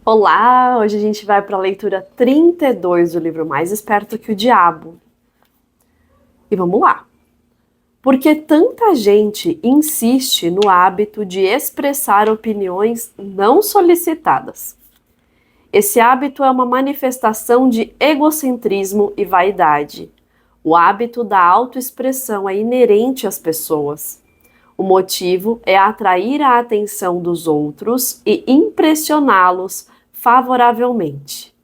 Olá, hoje a gente vai para a leitura 32 do livro Mais Esperto que o Diabo. E vamos lá. Por que tanta gente insiste no hábito de expressar opiniões não solicitadas? Esse hábito é uma manifestação de egocentrismo e vaidade. O hábito da autoexpressão é inerente às pessoas. O motivo é atrair a atenção dos outros e impressioná-los favoravelmente.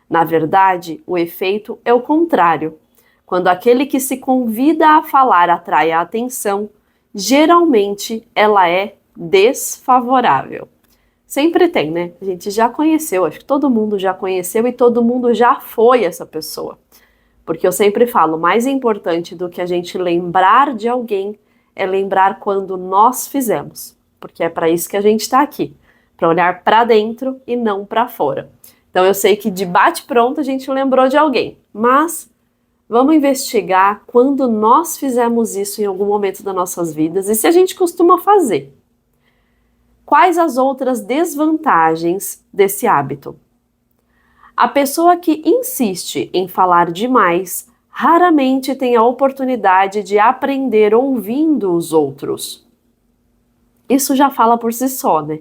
Na verdade, o efeito é o contrário. Quando aquele que se convida a falar atrai a atenção, geralmente ela é desfavorável. Sempre tem, né? A gente já conheceu, acho que todo mundo já conheceu e todo mundo já foi essa pessoa. Porque eu sempre falo, mais importante do que a gente lembrar de alguém é lembrar quando nós fizemos. Porque é para isso que a gente está aqui, para olhar para dentro e não para fora. Então eu sei que de bate-pronto a gente lembrou de alguém, mas vamos investigar quando nós fizemos isso em algum momento das nossas vidas e se a gente costuma fazer. Quais as outras desvantagens desse hábito? A pessoa que insiste em falar demais raramente tem a oportunidade de aprender ouvindo os outros. Isso já fala por si só, né?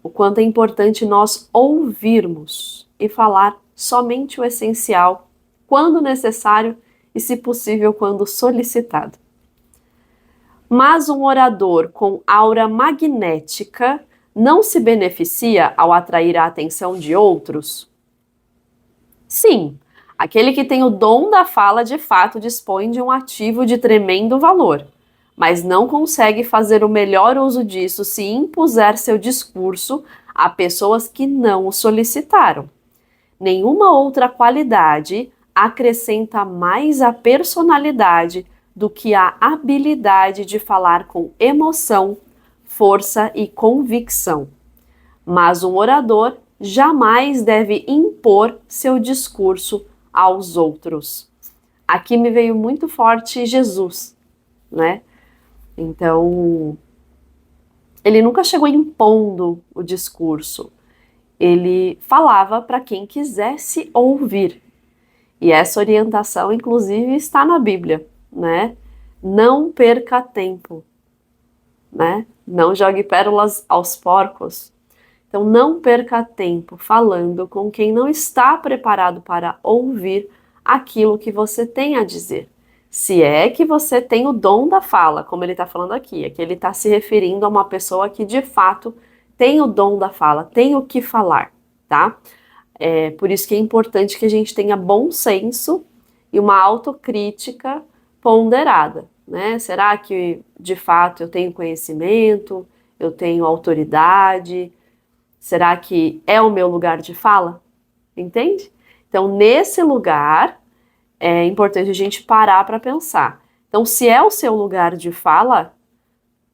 O quanto é importante nós ouvirmos e falar somente o essencial, quando necessário e, se possível, quando solicitado. Mas um orador com aura magnética não se beneficia ao atrair a atenção de outros? Sim, aquele que tem o dom da fala de fato dispõe de um ativo de tremendo valor, mas não consegue fazer o melhor uso disso se impuser seu discurso a pessoas que não o solicitaram. Nenhuma outra qualidade acrescenta mais à personalidade do que a habilidade de falar com emoção, força e convicção. Mas um orador jamais deve impor seu discurso aos outros. Aqui me veio muito forte Jesus, né? Então, ele nunca chegou impondo o discurso. Ele falava para quem quisesse ouvir. E essa orientação, inclusive, está na Bíblia, né? Não perca tempo, né? Não jogue pérolas aos porcos. Então, não perca tempo falando com quem não está preparado para ouvir aquilo que você tem a dizer. Se é que você tem o dom da fala, como ele está falando aqui, é que ele está se referindo a uma pessoa que de fato tem o dom da fala, tem o que falar, tá? É por isso que é importante que a gente tenha bom senso e uma autocrítica ponderada, né? Será que de fato eu tenho conhecimento, eu tenho autoridade? Será que é o meu lugar de fala? Entende? Então, nesse lugar, é importante a gente parar para pensar. Então, se é o seu lugar de fala,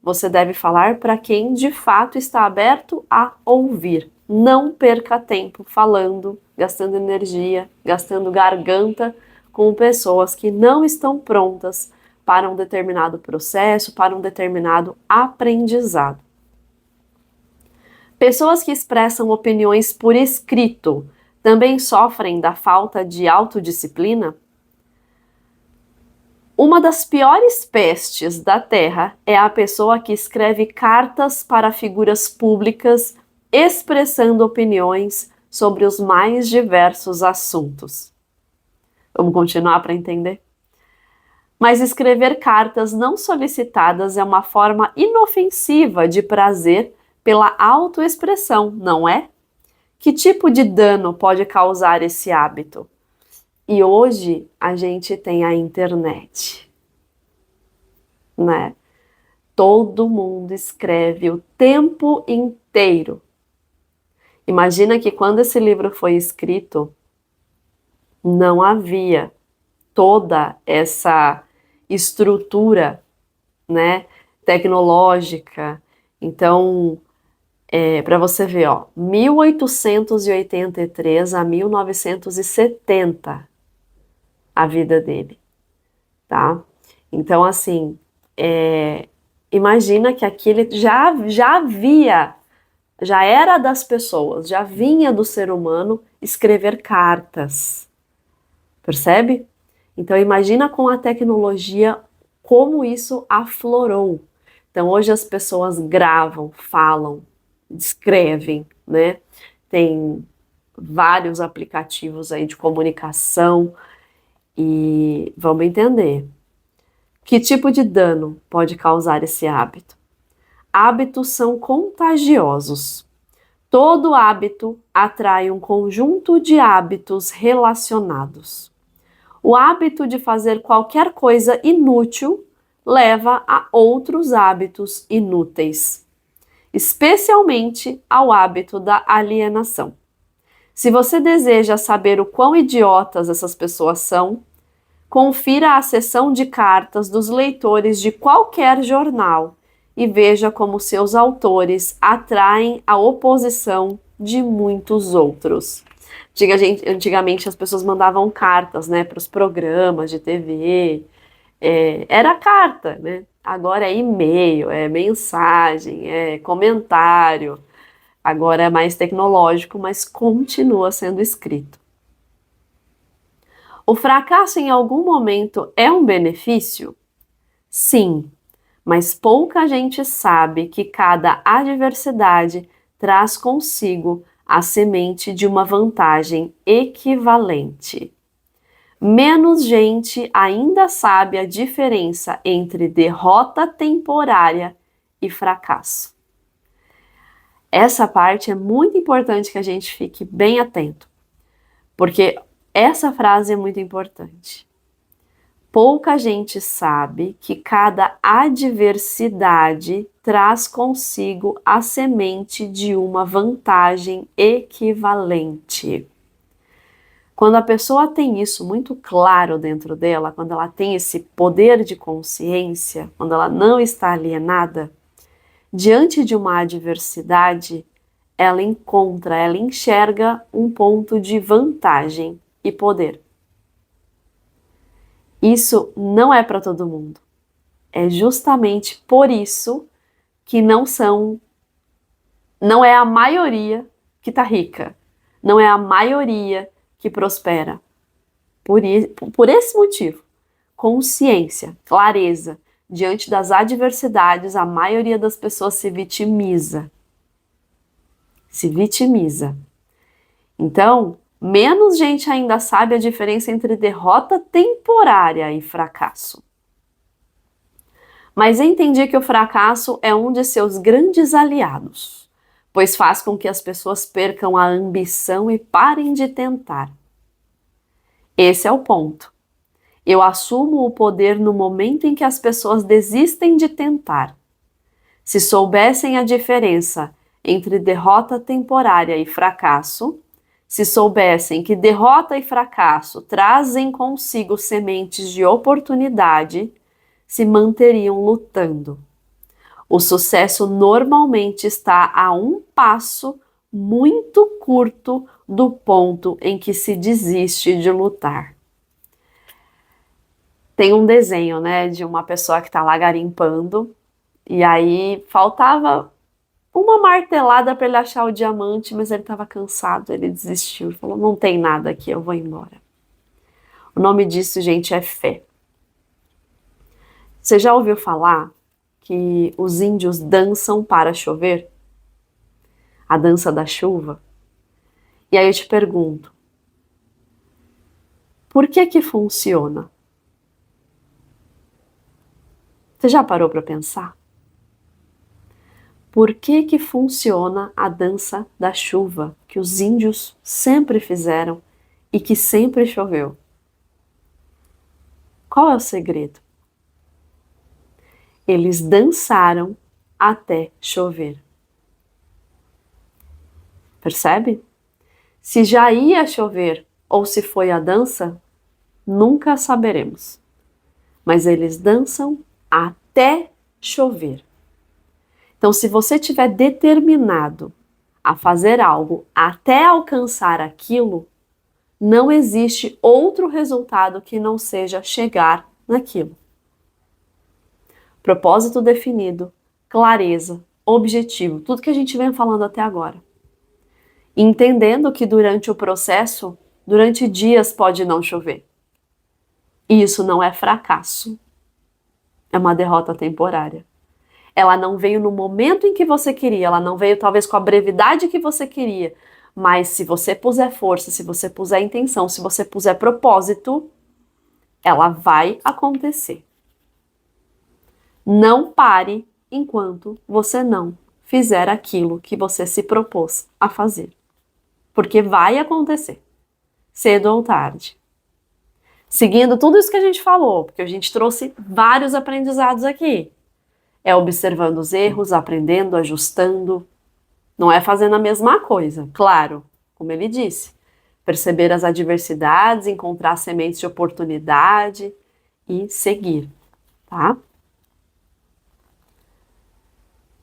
você deve falar para quem de fato está aberto a ouvir. Não perca tempo falando, gastando energia, gastando garganta com pessoas que não estão prontas para um determinado processo, para um determinado aprendizado. Pessoas que expressam opiniões por escrito também sofrem da falta de autodisciplina? Uma das piores pestes da Terra é a pessoa que escreve cartas para figuras públicas expressando opiniões sobre os mais diversos assuntos. Vamos continuar para entender? Mas escrever cartas não solicitadas é uma forma inofensiva de prazer pela autoexpressão, não é? Que tipo de dano pode causar esse hábito? E hoje a gente tem a internet, né? Todo mundo escreve o tempo inteiro. Imagina que quando esse livro foi escrito, não havia toda essa estrutura, né, tecnológica. Então, para você ver, ó, 1883 a 1970 a vida dele, tá? Então, assim, imagina que aqui ele já havia Já era das pessoas, já vinha do ser humano escrever cartas. Percebe? Então imagina com a tecnologia como isso aflorou. Então hoje as pessoas gravam, falam, escrevem, né? Tem vários aplicativos aí de comunicação e vamos entender. Que tipo de dano pode causar esse hábito? Hábitos são contagiosos. Todo hábito atrai um conjunto de hábitos relacionados. O hábito de fazer qualquer coisa inútil leva a outros hábitos inúteis, especialmente ao hábito da alienação. Se você deseja saber o quão idiotas essas pessoas são, confira a seção de cartas dos leitores de qualquer jornal e veja como seus autores atraem a oposição de muitos outros. Antigamente as pessoas mandavam cartas, né, para os programas de TV, era carta, né? Agora é e-mail, é mensagem, é comentário. Agora é mais tecnológico, mas continua sendo escrito. O fracasso em algum momento é um benefício? Sim, mas pouca gente sabe que cada adversidade traz consigo a semente de uma vantagem equivalente. Menos gente ainda sabe a diferença entre derrota temporária e fracasso. Essa parte é muito importante que a gente fique bem atento, porque essa frase é muito importante. Pouca gente sabe que cada adversidade traz consigo a semente de uma vantagem equivalente. Quando a pessoa tem isso muito claro dentro dela, quando ela tem esse poder de consciência, quando ela não está alienada, diante de uma adversidade, ela enxerga um ponto de vantagem e poder. Isso não é para todo mundo. É justamente por isso que não é a maioria que está rica, não é a maioria que prospera. Por esse motivo, consciência, clareza, diante das adversidades, a maioria das pessoas se vitimiza. Se vitimiza. Então, menos gente ainda sabe a diferença entre derrota temporária e fracasso. Mas entendi que o fracasso é um de seus grandes aliados, pois faz com que as pessoas percam a ambição e parem de tentar. Esse é o ponto. Eu assumo o poder no momento em que as pessoas desistem de tentar. Se soubessem a diferença entre derrota temporária e fracasso, se soubessem que derrota e fracasso trazem consigo sementes de oportunidade, se manteriam lutando. O sucesso normalmente está a um passo muito curto do ponto em que se desiste de lutar. Tem um desenho, né, de uma pessoa que está lá garimpando e aí faltava uma martelada para ele achar o diamante, mas ele estava cansado, ele desistiu, ele falou, não tem nada aqui, eu vou embora. O nome disso, gente, é fé. Você já ouviu falar que os índios dançam para chover? A dança da chuva? E aí eu te pergunto, por que que funciona? Você já parou para pensar? Por que que funciona a dança da chuva, que os índios sempre fizeram e que sempre choveu? Qual é o segredo? Eles dançaram até chover. Percebe? Se já ia chover ou se foi a dança, nunca saberemos. Mas eles dançam até chover. Então, se você estiver determinado a fazer algo até alcançar aquilo, não existe outro resultado que não seja chegar naquilo. Propósito definido, clareza, objetivo, tudo que a gente vem falando até agora. Entendendo que durante o processo, durante dias pode não chover. E isso não é fracasso, é uma derrota temporária. Ela não veio no momento em que você queria, ela não veio talvez com a brevidade que você queria, mas se você puser força, se você puser intenção, se você puser propósito, ela vai acontecer. Não pare enquanto você não fizer aquilo que você se propôs a fazer. Porque vai acontecer, cedo ou tarde. Seguindo tudo isso que a gente falou, porque a gente trouxe vários aprendizados aqui. É observando os erros, aprendendo, ajustando. Não é fazendo a mesma coisa, claro, como ele disse. Perceber as adversidades, encontrar sementes de oportunidade e seguir, tá?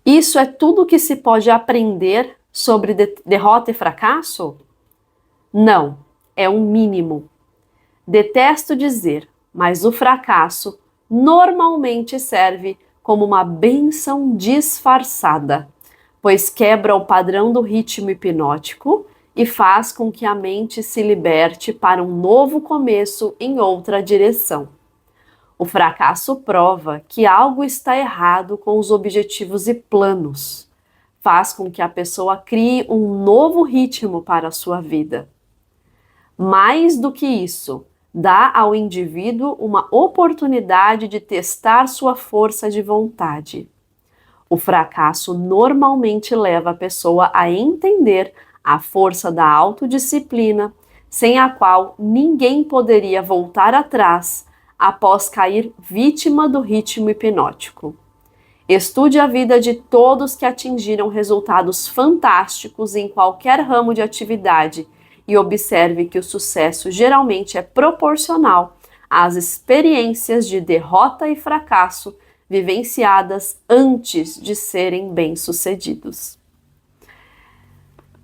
Isso é tudo que se pode aprender sobre derrota e fracasso? Não, é um mínimo. Detesto dizer, mas o fracasso normalmente serve como uma bênção disfarçada, pois quebra o padrão do ritmo hipnótico e faz com que a mente se liberte para um novo começo em outra direção. O fracasso prova que algo está errado com os objetivos e planos. Faz com que a pessoa crie um novo ritmo para a sua vida. Mais do que isso, dá ao indivíduo uma oportunidade de testar sua força de vontade. O fracasso normalmente leva a pessoa a entender a força da autodisciplina, sem a qual ninguém poderia voltar atrás após cair vítima do ritmo hipnótico. Estude a vida de todos que atingiram resultados fantásticos em qualquer ramo de atividade e observe que o sucesso geralmente é proporcional às experiências de derrota e fracasso vivenciadas antes de serem bem-sucedidos.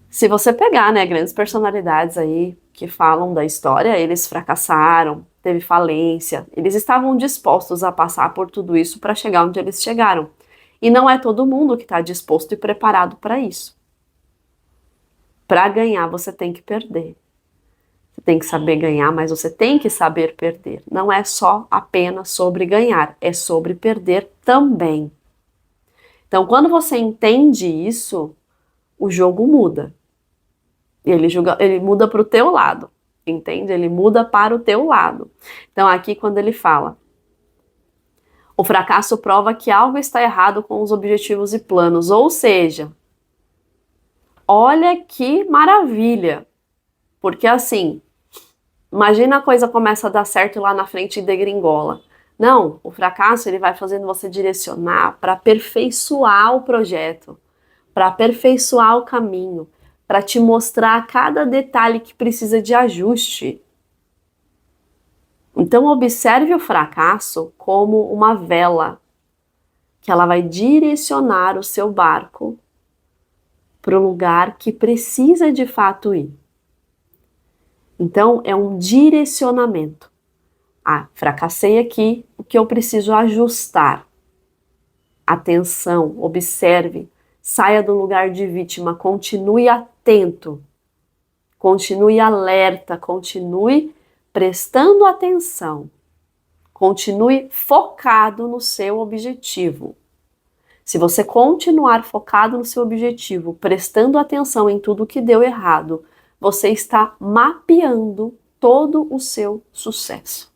Se você pegar, grandes personalidades aí que falam da história, eles fracassaram, teve falência, eles estavam dispostos a passar por tudo isso para chegar onde eles chegaram. E não é todo mundo que está disposto e preparado para isso. Para ganhar, você tem que perder. Você tem que saber ganhar, mas você tem que saber perder. Não é só apenas sobre ganhar, é sobre perder também. Então, quando você entende isso, o jogo muda. Ele muda para o teu lado, entende? Ele muda para o teu lado. Então, aqui quando ele fala, o fracasso prova que algo está errado com os objetivos e planos, ou seja, olha que maravilha, porque assim, imagina a coisa começa a dar certo e lá na frente degringola. Não, o fracasso ele vai fazendo você direcionar para aperfeiçoar o projeto, para aperfeiçoar o caminho, para te mostrar cada detalhe que precisa de ajuste. Então observe o fracasso como uma vela, que ela vai direcionar o seu barco para o lugar que precisa de fato ir. Então, é um direcionamento. Fracassei aqui, o que eu preciso ajustar? Atenção, observe, saia do lugar de vítima, continue atento, continue alerta, continue prestando atenção, continue focado no seu objetivo. Se você continuar focado no seu objetivo, prestando atenção em tudo que deu errado, você está mapeando todo o seu sucesso.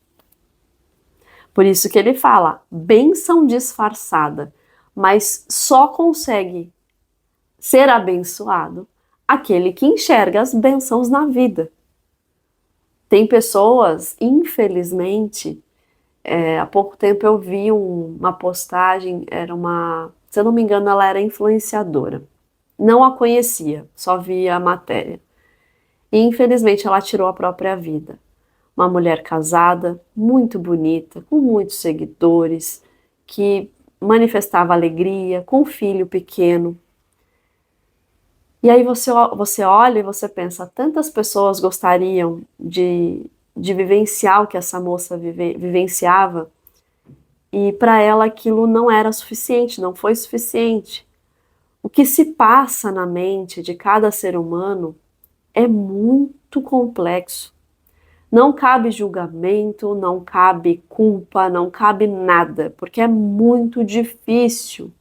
Por isso que ele fala, bênção disfarçada, mas só consegue ser abençoado aquele que enxerga as bênçãos na vida. Tem pessoas, infelizmente, há pouco tempo eu vi uma postagem, se eu não me engano, ela era influenciadora. Não a conhecia, só via a matéria. E infelizmente ela tirou a própria vida. Uma mulher casada, muito bonita, com muitos seguidores, que manifestava alegria, com um filho pequeno. E aí você olha e você pensa, tantas pessoas gostariam de vivenciar o que essa moça vivenciava, e para ela aquilo não era suficiente, não foi suficiente. O que se passa na mente de cada ser humano é muito complexo. Não cabe julgamento, não cabe culpa, não cabe nada, porque é muito difícil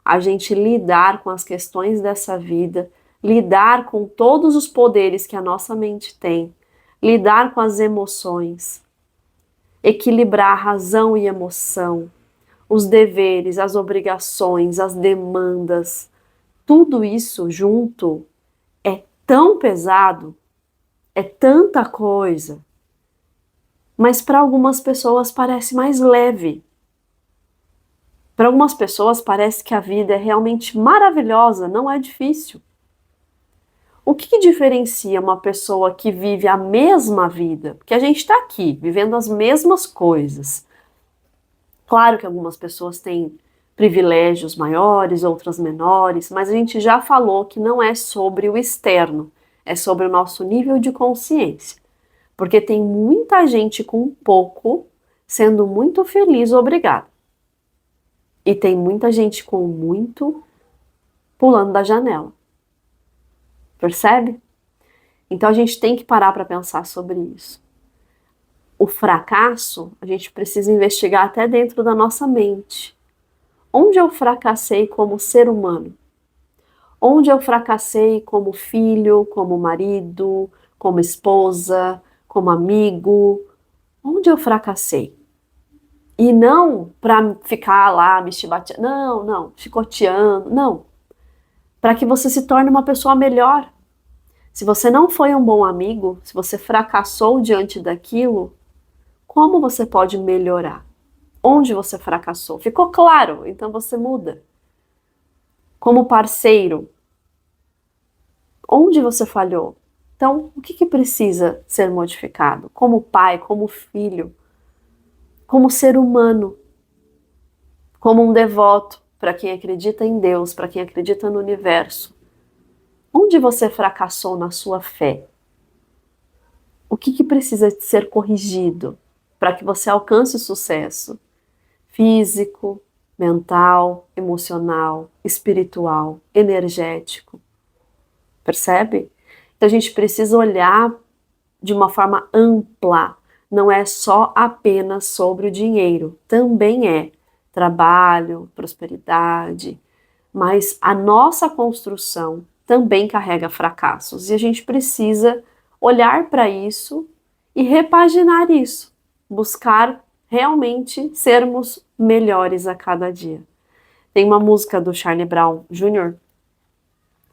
a gente lidar com as questões dessa vida, lidar com todos os poderes que a nossa mente tem, lidar com as emoções, equilibrar razão e emoção, os deveres, as obrigações, as demandas, tudo isso junto é tão pesado, é tanta coisa, mas para algumas pessoas parece mais leve. Para algumas pessoas parece que a vida é realmente maravilhosa, não é difícil. O que diferencia uma pessoa que vive a mesma vida? Porque a gente está aqui, vivendo as mesmas coisas. Claro que algumas pessoas têm privilégios maiores, outras menores, mas a gente já falou que não é sobre o externo, é sobre o nosso nível de consciência. Porque tem muita gente com pouco sendo muito feliz, obrigada. E tem muita gente com muito pulando da janela. Percebe? Então a gente tem que parar para pensar sobre isso. O fracasso, a gente precisa investigar até dentro da nossa mente. Onde eu fracassei como ser humano? Onde eu fracassei como filho, como marido, como esposa, como amigo? Onde eu fracassei? E não para ficar lá me chibateando, não, chicoteando, não. Para que você se torne uma pessoa melhor. Se você não foi um bom amigo, se você fracassou diante daquilo, como você pode melhorar? Onde você fracassou? Ficou claro, então você muda. Como parceiro, onde você falhou? Então, o que precisa ser modificado? Como pai, como filho, como ser humano, como um devoto, para quem acredita em Deus, para quem acredita no universo. Onde você fracassou na sua fé? O que precisa ser corrigido para que você alcance o sucesso físico, mental, emocional, espiritual, energético? Percebe? Então a gente precisa olhar de uma forma ampla. Não é só apenas sobre o dinheiro, também é trabalho, prosperidade, mas a nossa construção também carrega fracassos e a gente precisa olhar para isso e repaginar isso, buscar realmente sermos melhores a cada dia. Tem uma música do Charlie Brown Jr.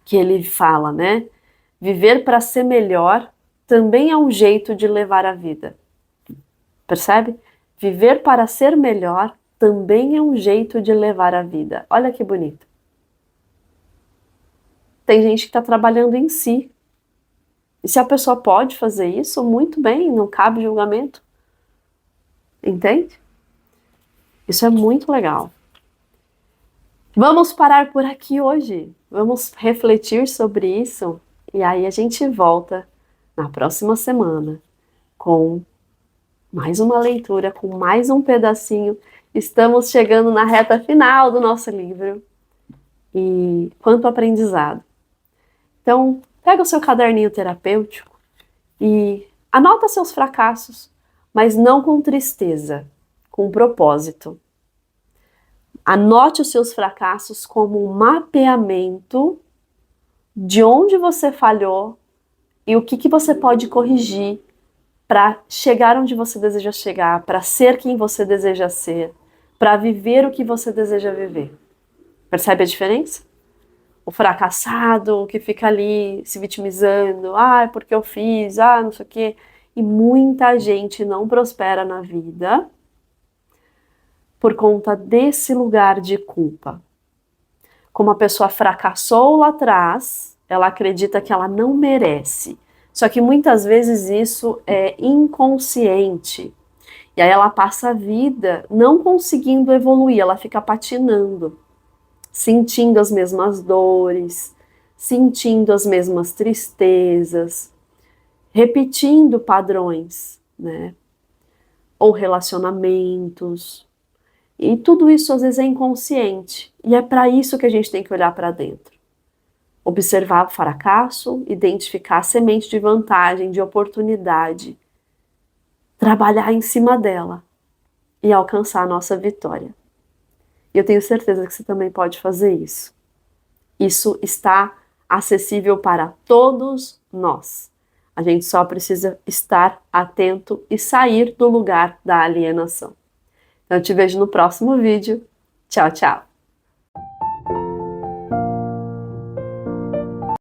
que ele fala, né? Viver para ser melhor também é um jeito de levar a vida. Percebe? Viver para ser melhor também é um jeito de levar a vida. Olha que bonito. Tem gente que está trabalhando em si. E se a pessoa pode fazer isso, muito bem, não cabe julgamento. Entende? Isso é muito legal. Vamos parar por aqui hoje. Vamos refletir sobre isso. E aí a gente volta na próxima semana com mais uma leitura, com mais um pedacinho. Estamos chegando na reta final do nosso livro. E quanto aprendizado. Então, pega o seu caderninho terapêutico e anota seus fracassos, mas não com tristeza, com propósito. Anote os seus fracassos como um mapeamento de onde você falhou e o que você pode corrigir para chegar onde você deseja chegar, para ser quem você deseja ser, para viver o que você deseja viver. Percebe a diferença? O fracassado que fica ali se vitimizando, porque eu fiz, não sei o quê. E muita gente não prospera na vida por conta desse lugar de culpa. Como a pessoa fracassou lá atrás, ela acredita que ela não merece. Só que muitas vezes isso é inconsciente. E aí ela passa a vida não conseguindo evoluir, ela fica patinando, sentindo as mesmas dores, sentindo as mesmas tristezas, repetindo padrões, né? Ou relacionamentos. E tudo isso às vezes é inconsciente. E é para isso que a gente tem que olhar para dentro. Observar o fracasso, identificar a semente de vantagem, de oportunidade, trabalhar em cima dela e alcançar a nossa vitória. E eu tenho certeza que você também pode fazer isso. Isso está acessível para todos nós. A gente só precisa estar atento e sair do lugar da alienação. Então eu te vejo no próximo vídeo. Tchau, tchau!